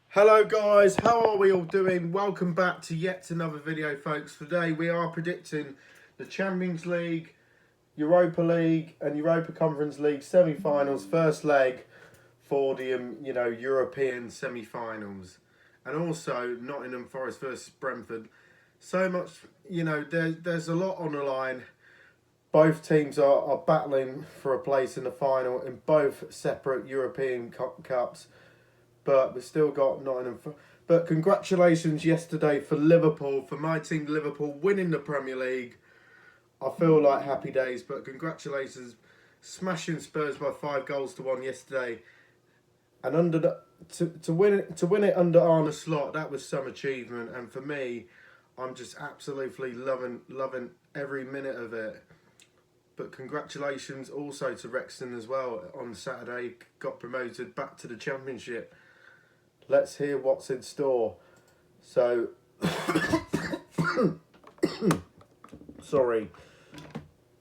Hello guys, how are we all doing? Welcome back to yet another video, folks. Today we are predicting the Champions League, Europa League and Europa Conference League semi-finals, first leg for the European semi-finals. And also Nottingham Forest versus Brentford. So much, there's a lot on the line. Both teams are battling for a place in the final in both separate European Cups. But we've still got Nottingham. But congratulations yesterday for Liverpool, for my team Liverpool winning the Premier League. I feel like happy days, but congratulations, smashing Spurs by 5-1 yesterday, and to win it under Arne Slot, that was some achievement. And for me, I'm just absolutely loving every minute of it. But congratulations also to Wrexham as well. On Saturday, got promoted back to the Championship. Let's hear what's in store. So, sorry.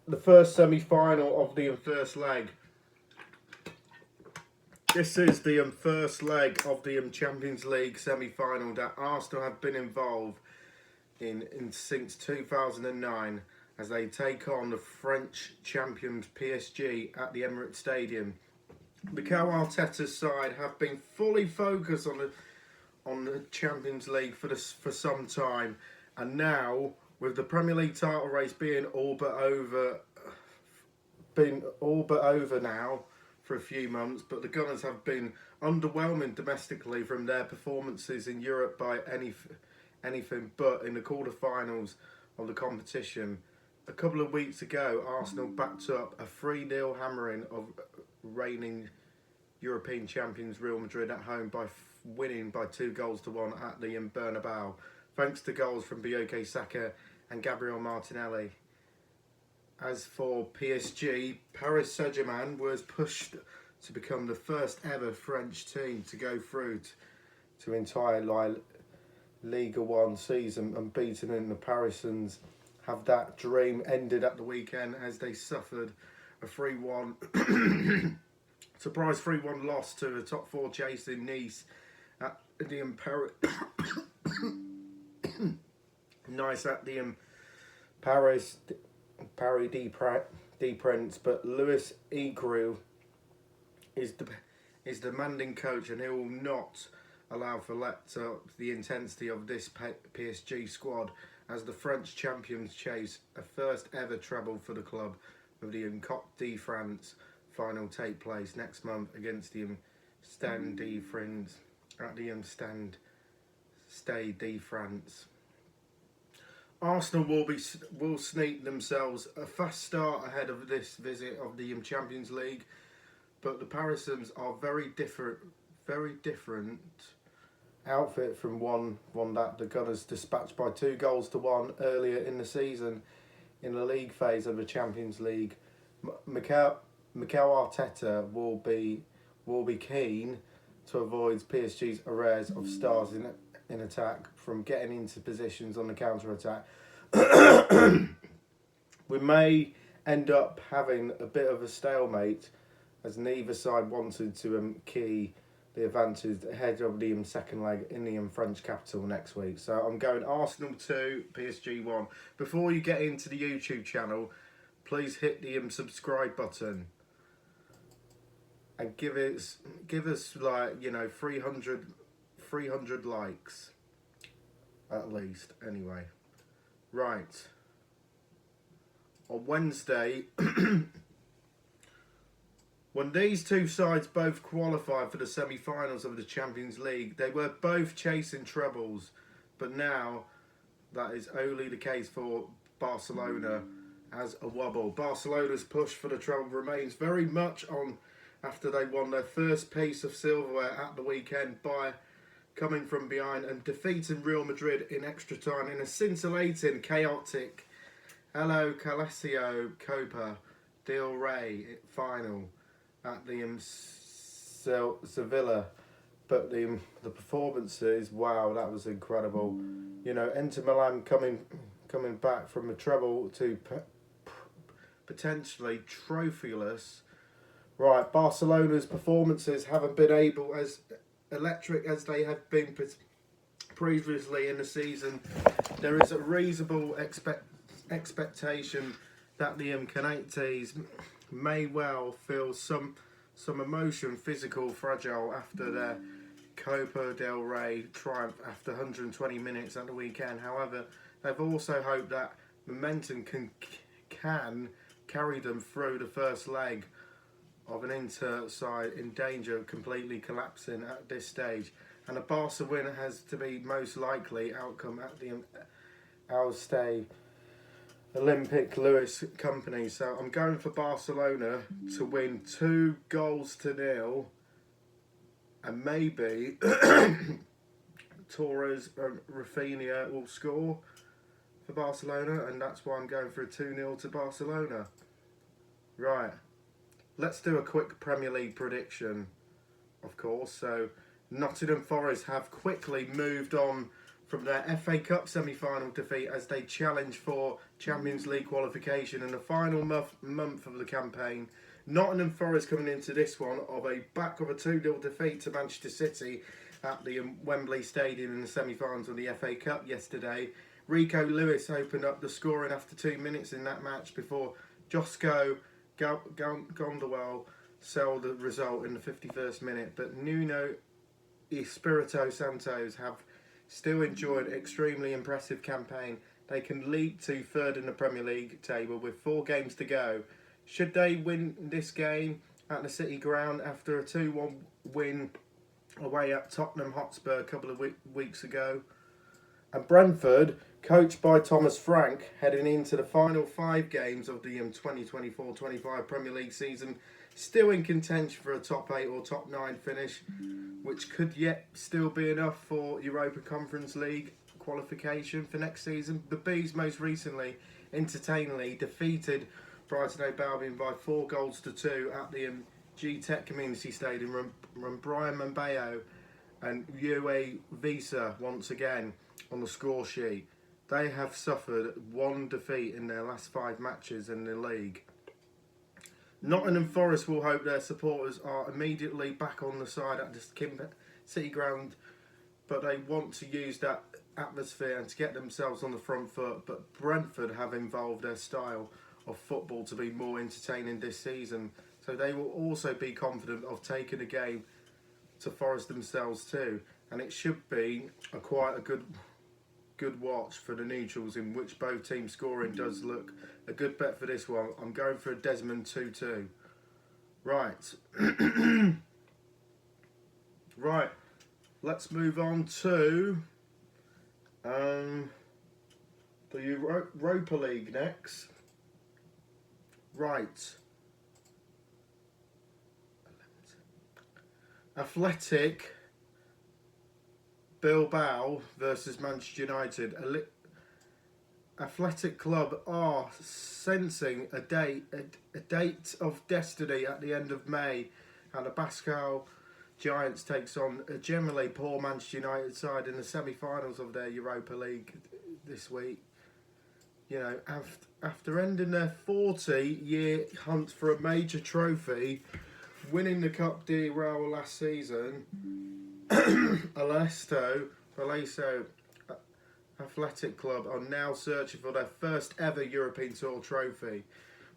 The first semi-final of the first leg. This is the first leg of the Champions League semi-final that Arsenal have been involved in since 2009, as they take on the French champions PSG at the Emirates Stadium. Mikel Arteta's side have been fully focused on the Champions League for some time, and now with the Premier League title race being all but over now for a few months, but the Gunners have been underwhelming domestically from their performances in Europe by anything but in the quarterfinals of the competition. A couple of weeks ago, Arsenal backed up a 3-0 hammering of reigning European champions Real Madrid at home by winning by 2-1 at the Bernabeu, thanks to goals from Bukayo Saka and Gabriel Martinelli. As for PSG, Paris Saint-Germain was pushed to become the first ever French team to go through to entire Ligue 1 season unbeaten, and the Parisians have that dream ended at the weekend as they suffered a 3-1 surprise 3-1 loss to the top four chasing Nice at the Nice at the Paris de Prince. But Luis Enrique is the demanding coach, and he will not allow for let up the intensity of this PSG squad, as the French champions chase a first ever treble for the club, with the Coupe de France final take place next month against the Stade de France at the Stade de France. Arsenal will sneak themselves a fast start ahead of this visit of the Champions League, but the Parisians are very different outfit from one that the Gunners dispatched by 2-1 earlier in the season in the league phase of the Champions League. Mikel Arteta will be keen to avoid PSG's arrays of stars in attack from getting into positions on the counter attack. We may end up having a bit of a stalemate, as neither side wanted to key the advantage ahead of the second leg in the French capital next week. So I'm going Arsenal 2, PSG 1. Before you get into the YouTube channel, please hit the subscribe button and give us like 300 likes at least. Anyway, right, on Wednesday, when these two sides both qualified for the semi-finals of the Champions League, they were both chasing trebles, but now that is only the case for Barcelona as a wobble. Barcelona's push for the treble remains very much on after they won their first piece of silverware at the weekend by coming from behind and defeating Real Madrid in extra time in a scintillating, chaotic Hello Calcio Copa del Rey final at the Sevilla. But the performances, wow, that was incredible. Inter Milan coming back from a treble to potentially trophyless. Right, Barcelona's performances haven't been able electric as they have been previously in the season, there is a reasonable expectation that the Canates may well feel some emotion, physical, fragile after their Copa del Rey triumph after 120 minutes at the weekend. However, they've also hoped that momentum can carry them through the first leg of an Inter side in danger of completely collapsing at this stage. And a Barca win has to be most likely outcome at the Alstay Olympic Lewis Company. So I'm going for Barcelona to win 2-0, and maybe Torres and Rafinha will score for Barcelona, and that's why I'm going for a 2-0 to Barcelona. Right, let's do a quick Premier League prediction, of course. So Nottingham Forest have quickly moved on from their FA Cup semi-final defeat as they challenge for Champions League qualification in the final month of the campaign. Nottingham Forest coming into this one of a 2-0 defeat to Manchester City at the Wembley Stadium in the semi-finals of the FA Cup yesterday. Rico Lewis opened up the scoring after 2 minutes in that match before Josko Gondowell sealed the result in the 51st minute. But Nuno Espirito Santos have still enjoyed an extremely impressive campaign. They can leap to third in the Premier League table with 4 games to go. Should they win this game at the City Ground after a 2-1 win away at Tottenham Hotspur a couple of weeks ago? And Brentford, coached by Thomas Frank, heading into the final 5 games of the 2024-25 Premier League season, still in contention for a top 8 or top 9 finish, which could yet still be enough for Europa Conference League qualification for next season. The Bees most recently, entertainingly, defeated Brighton Hove Albion by 4-2 at the G-Tech Community Stadium, from Brian Mambeo and Yue Visa once again on the score sheet. They have suffered 1 defeat in their last 5 matches in the league. Nottingham Forest will hope their supporters are immediately back on the side at the City Ground, but they want to use that atmosphere and to get themselves on the front foot. But Brentford have evolved their style of football to be more entertaining this season, so they will also be confident of taking the game to Forest themselves too. And it should be quite a good watch for the neutrals, in which both teams scoring does look a good bet for this one. I'm going for a Desmond 2-2. Right. Right. Let's move on to the Europa League next. Right. Athletic Bilbao versus Manchester United. Athletic Club are sensing a date of destiny at the end of May, and the Bascal Giants takes on a generally poor Manchester United side in the semi-finals of their Europa League this week. You know, after ending their 40-year hunt for a major trophy, winning the Cup de Real last season, Alesto Athletic Club are now searching for their first ever European Tour trophy,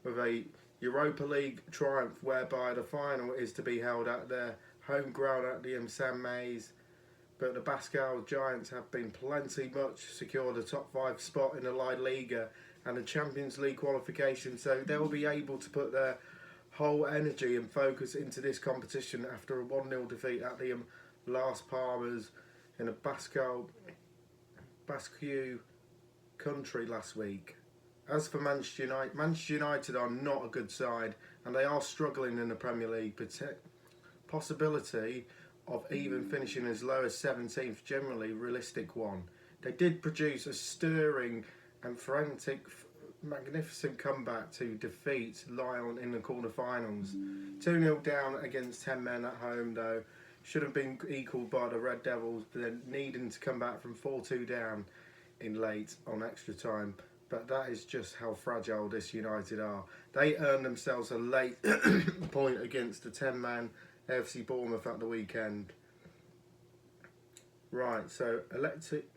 with a Europa League triumph whereby the final is to be held at their home ground at the San Mamés. But the Bascal Giants have been plenty much secured a top 5 spot in the La Liga and the Champions League qualification, so they'll be able to put their whole energy and focus into this competition after a 1-0 defeat at the Las Palmas in a Basque country last week. As for Manchester United are not a good side, and they are struggling in the Premier League. Possibility of even finishing as low as 17th, generally realistic one. They did produce a stirring and frantic, magnificent comeback to defeat Lyon in the quarter-finals. 2-0 down against 10 men at home, though. Should have been equalled by the Red Devils, but then needing to come back from 4-2 down in late on extra time. But that is just how fragile this United are. They earned themselves a late point against the 10-man AFC Bournemouth at the weekend. Right, so Electric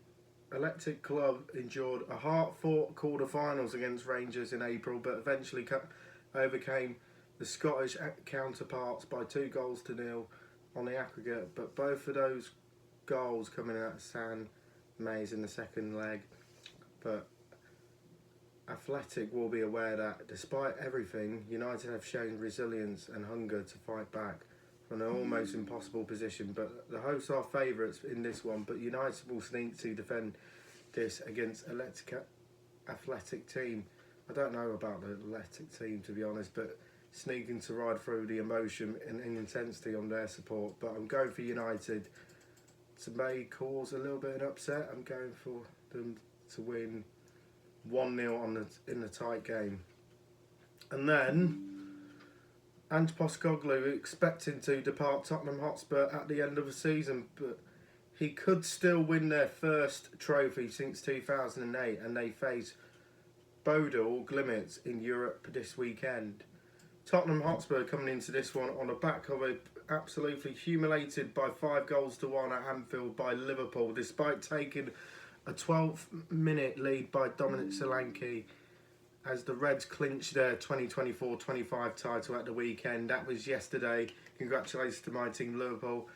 Club endured a hard-fought quarter-finals against Rangers in April, but eventually overcame the Scottish counterparts by 2-0 on the aggregate. But both of those goals coming out of San Mays in the second leg. But Athletic will be aware that despite everything, United have shown resilience and hunger to fight back from an almost impossible position. But the hosts are favourites in this one, but United will need to defend this against Athletic team. I don't know about the Athletic team, to be honest, but sneaking to ride through the emotion and intensity on their support. But I'm going for United to may cause a little bit of an upset. I'm going for them to win 1-0 in the tight game. And then Ange Postecoglou expecting to depart Tottenham Hotspur at the end of the season, but he could still win their first trophy since 2008, and they face Bodo Glimt in Europe this weekend. Tottenham Hotspur coming into this one on the back of absolutely humiliated by 5-1 at Anfield by Liverpool, despite taking a 12-minute lead by Dominic Solanke as the Reds clinched their 2024-25 title at the weekend. That was yesterday. Congratulations to my team, Liverpool.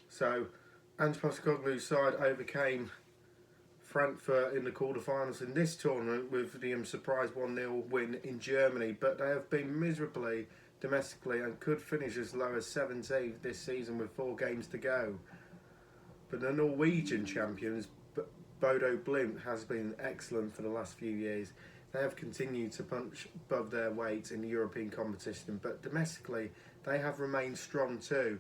So, Ange Postecoglou's side overcame Frankfurt in the quarterfinals in this tournament with the surprise 1-0 win in Germany, but they have been miserably domestically and could finish as low as 17th this season with 4 games to go. But the Norwegian champions, Bodo Glimt, has been excellent for the last few years. They have continued to punch above their weight in the European competition, but domestically they have remained strong too,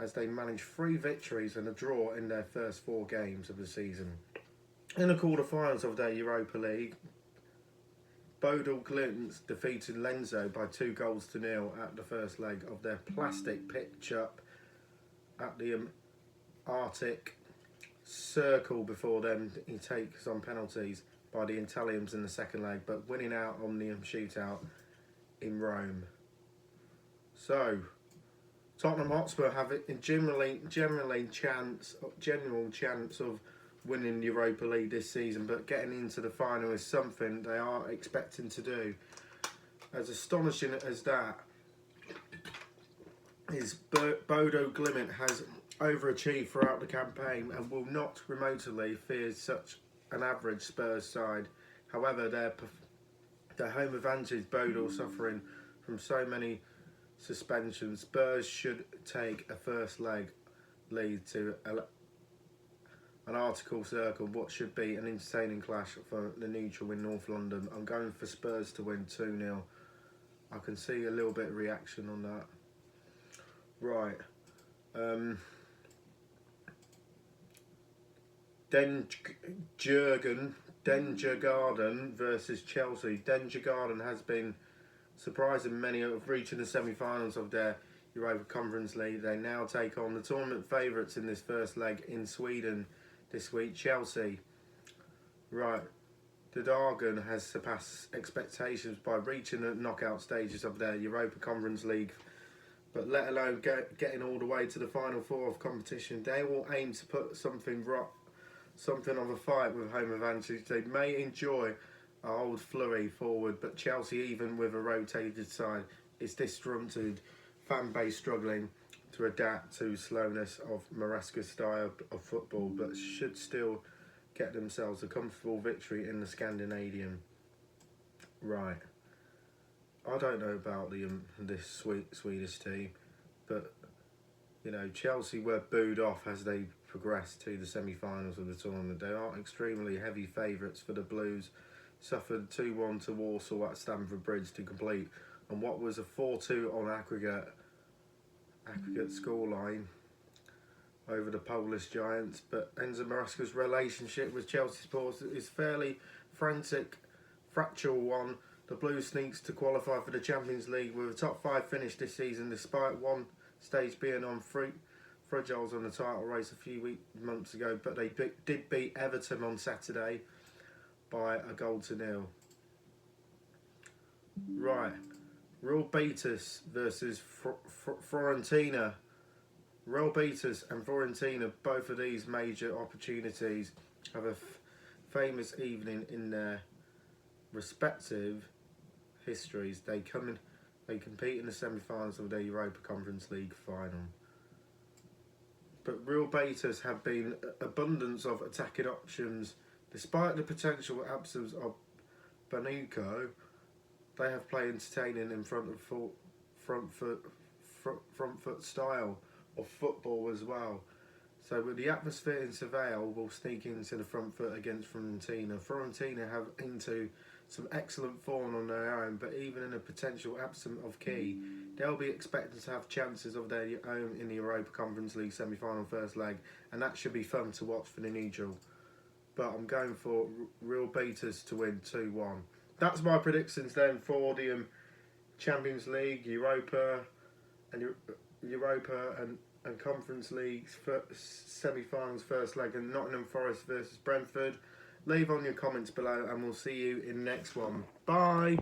as they managed 3 victories and a draw in their first 4 games of the season. In the quarterfinals of their Europa League, Bodo Glimt defeated Lenzo by 2-0 at the first leg of their plastic pitch-up at the Arctic Circle before then he takes on penalties by the Italians in the second leg, but winning out on the shootout in Rome. So, Tottenham Hotspur have a general chance of winning the Europa League this season, but getting into the final is something they are expecting to do. As astonishing as that is, Bodo Glimt has overachieved throughout the campaign and will not remotely fear such an average Spurs side. However, their home advantage, Bodo suffering from so many suspensions, Spurs should take a first leg lead to an Arctic Circle, what should be an entertaining clash for the neutral in North London. I'm going for Spurs to win 2-0. I can see a little bit of reaction on that. Right. Dengergarden versus Chelsea. Dengergarden has been surprising many of reaching the semi-finals of their Europa Conference League. They now take on the tournament favourites in this first leg in Sweden this week, Chelsea. Right, the Dargan has surpassed expectations by reaching the knockout stages of their Europa Conference League, but let alone getting all the way to the final 4 of competition. They will aim to put something of a fight with home advantage. They may enjoy a old flurry forward, but Chelsea, even with a rotated side, is disgruntled fan base struggling to adapt to slowness of Maresca's style of football, but should still get themselves a comfortable victory in the Scandinavian. Right. I don't know about this Swedish team, but you know, Chelsea were booed off as they progressed to the semi-finals of the tournament. They are extremely heavy favourites for the Blues. Suffered 2-1 to Warsaw at Stamford Bridge to complete on what was a 4-2 on aggregate scoreline over the Polish Giants. But Enzo Maresca's relationship with Chelsea supporters is fairly fractural one. The Blues sneaks to qualify for the Champions League with a top 5 finish this season, despite one stage being on Frijoles on the title race a few months ago, but they did beat Everton on Saturday by 1-0. Right, Real Betis versus Fiorentina. Real Betis and Fiorentina, both of these major opportunities, have a famous evening in their respective histories. They compete in the semi-finals of their Europa Conference League final. But Real Betis have been abundance of attacking options. Despite the potential absence of Banucco, they have played entertaining in front foot style of football as well. So with the atmosphere in Seville will sneak into the front foot against Fiorentina. Fiorentina have into some excellent form on their own, but even in a potential absence of key, they'll be expected to have chances of their own in the Europa Conference League semi-final first leg, and that should be fun to watch for the neutral. But I'm going for Real Betis to win 2-1. That's my predictions then for the Champions League, Europa and Conference League's semi-finals first leg, and Nottingham Forest versus Brentford. Leave on your comments below and we'll see you in the next one. Bye!